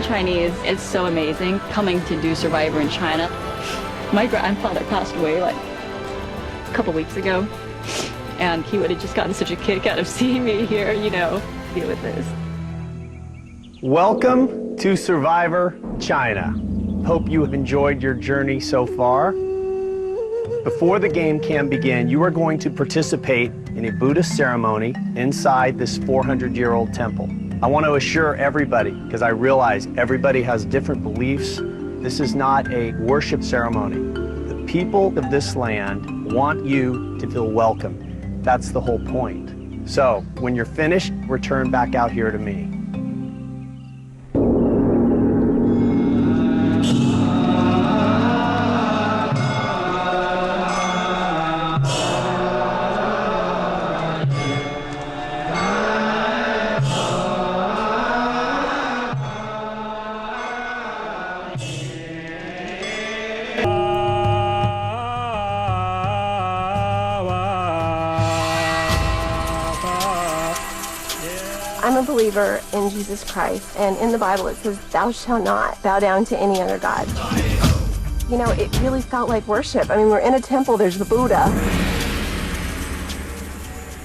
Chinese. It's so amazing coming to do Survivor in China. My grandfather passed away like a couple weeks ago, and he would have just gotten such a kick out of seeing me here, you know, deal with this. Welcome to Survivor China. Hope you have enjoyed your journey so far. Before the game can begin, you are going to participate in a Buddhist ceremony inside this 400-year-old temple. I want to assure everybody, because I realize everybody has different beliefs, this is not a worship ceremony. The people of this land want you to feel welcome. That's the whole point. So, when you're finished, return back out here to me. I'm a believer in Jesus Christ, and in the Bible it says, "Thou shalt not bow down to any other God." You know, it really felt like worship. I mean, we're in a temple, there's the Buddha.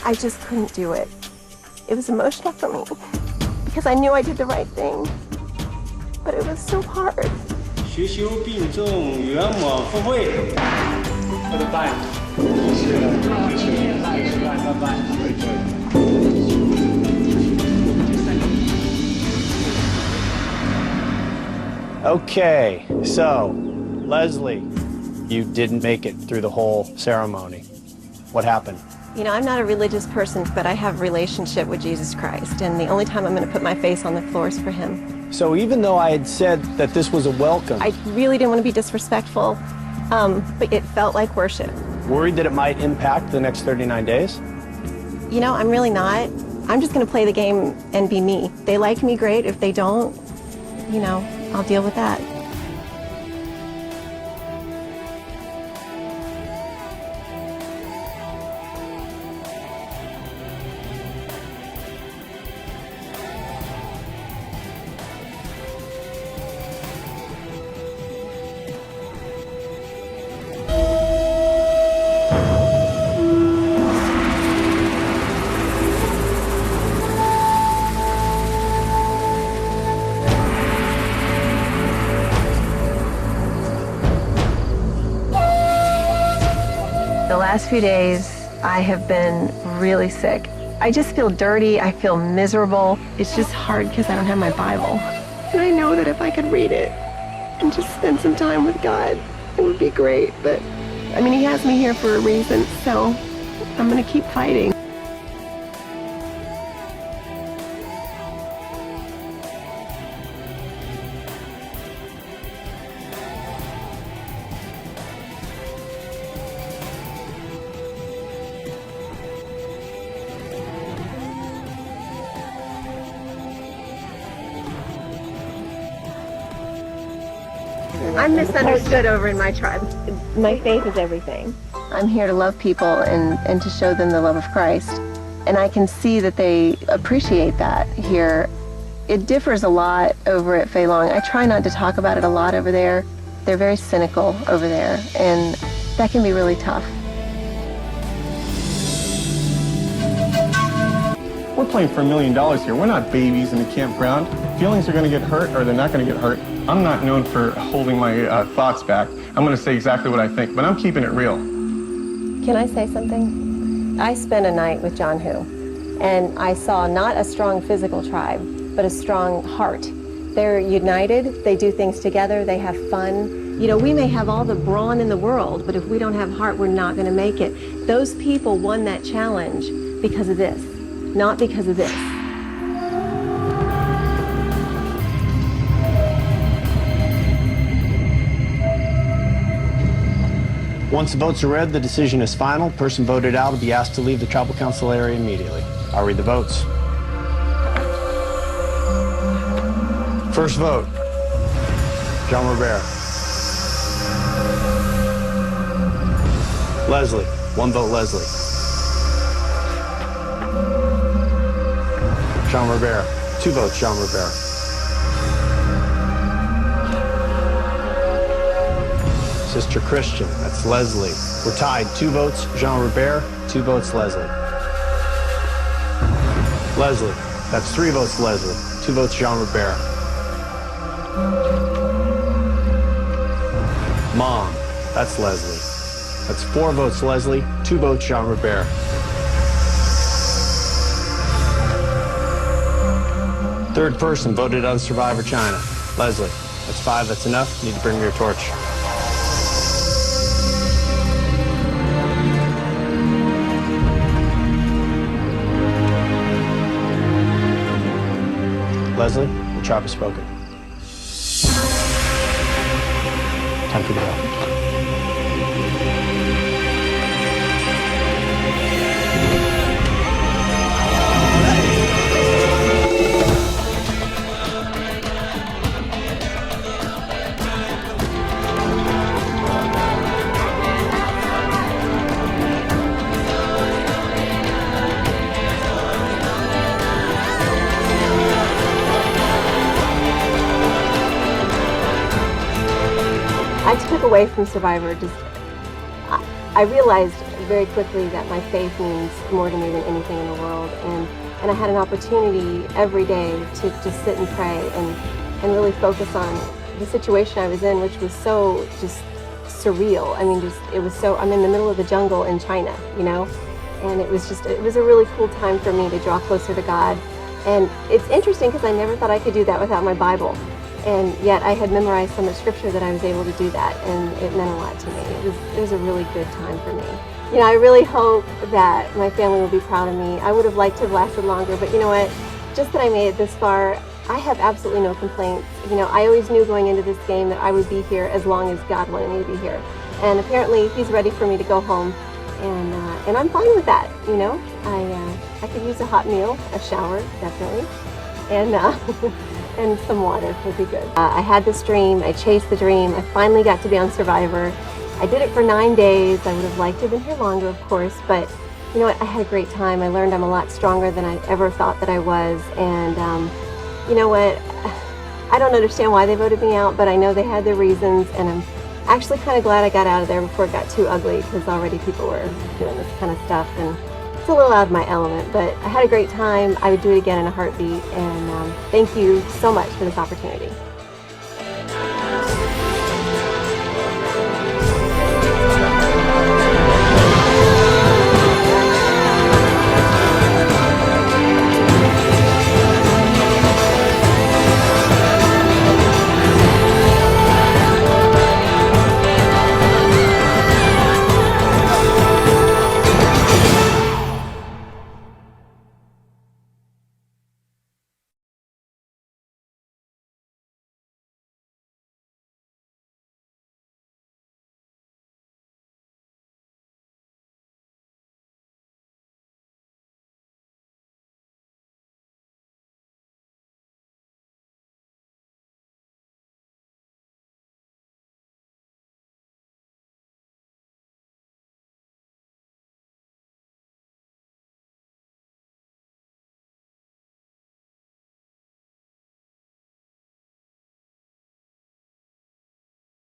I just couldn't do it. It was emotional for me, because I knew I did the right thing, but it was so hard. 学修并重，圆满富贵。拜拜。 Okay, so, Leslie, you didn't make it through the whole ceremony. What happened? You know, I'm not a religious person, but I have a relationship with Jesus Christ, and the only time I'm going to put my face on the floor is for him. So even though I had said that this was a welcome, I really didn't want to be disrespectful, but it felt like worship. worried that it might impact the next 39 days? You know, I'm really not. I'm just going to play the game and be me. They like me, great. If they don't, you know, I'll deal with that. The last few days, I have been really sick. I just feel dirty, I feel miserable. It's just hard because I don't have my Bible. And I know that if I could read it and just spend some time with God, it would be great. But, I mean, he has me here for a reason, so I'm gonna keep fighting. I'm misunderstood over in my tribe. My faith is everything. I'm here to love people and to show them the love of Christ. And I can see that they appreciate that here. It differs a lot over at Fei Long. I try not to talk about it a lot over there. They're very cynical over there, and that can be really tough. We're playing for $1 million here. We're not babies in a campground. Feelings are going to get hurt or they're not going to get hurt. I'm not known for holding my thoughts back. I'm going to say exactly what I think, but I'm keeping it real. Can I say something? I spent a night with John Hu, and I saw not a strong physical tribe, but a strong heart. They're united, they do things together, they have fun. You know, we may have all the brawn in the world, but if we don't have heart, we're not going to make it. Those people won that challenge because of this, not because of this. Once the votes are read, the decision is final. Person voted out will be asked to leave the tribal council area immediately. I'll read the votes. First vote, Jean Robert. Leslie, one vote Leslie. Jean Robert, two votes Jean Robert. Sister Christian, that's Leslie. We're tied. 2 votes, Jean Robert, 2 votes, Leslie. Leslie, that's 3 votes, Leslie. 2 votes, Jean Robert. Mom, that's Leslie. That's 4 votes, Leslie. 2 votes, Jean Robert. Third person voted on Survivor China. Leslie, that's 5, that's enough. You need to bring me your torch. Leslie, the chop is spoken. Time for the help. I took away from Survivor I realized very quickly that my faith means more to me than anything in the world, and I had an opportunity every day to just sit and pray and really focus on the situation I was in, which was so just surreal. I mean, it was so, I'm in the middle of the jungle in China, you know, and it was a really cool time for me to draw closer to God. And it's interesting because I never thought I could do that without my Bible. And yet I had memorized so much scripture that I was able to do that, and it meant a lot to me. It was a really good time for me. You know, I really hope that my family will be proud of me. I would have liked to have lasted longer, but you know what? Just that I made it this far, I have absolutely no complaints. You know, I always knew going into this game that I would be here as long as God wanted me to be here. And apparently He's ready for me to go home, and I'm fine with that, you know? I could use a hot meal, a shower, definitely, and and some water would be good. I had this dream, I chased the dream, I finally got to be on Survivor. I did it for 9 days. I would have liked to have been here longer, of course, but you know what, I had a great time. I learned I'm a lot stronger than I ever thought that I was, and you know what, I don't understand why they voted me out, but I know they had their reasons, and I'm actually kind of glad I got out of there before it got too ugly, because already people were doing this kind of stuff, and it's a little out of my element, but I had a great time. I would do it again in a heartbeat, and thank you so much for this opportunity.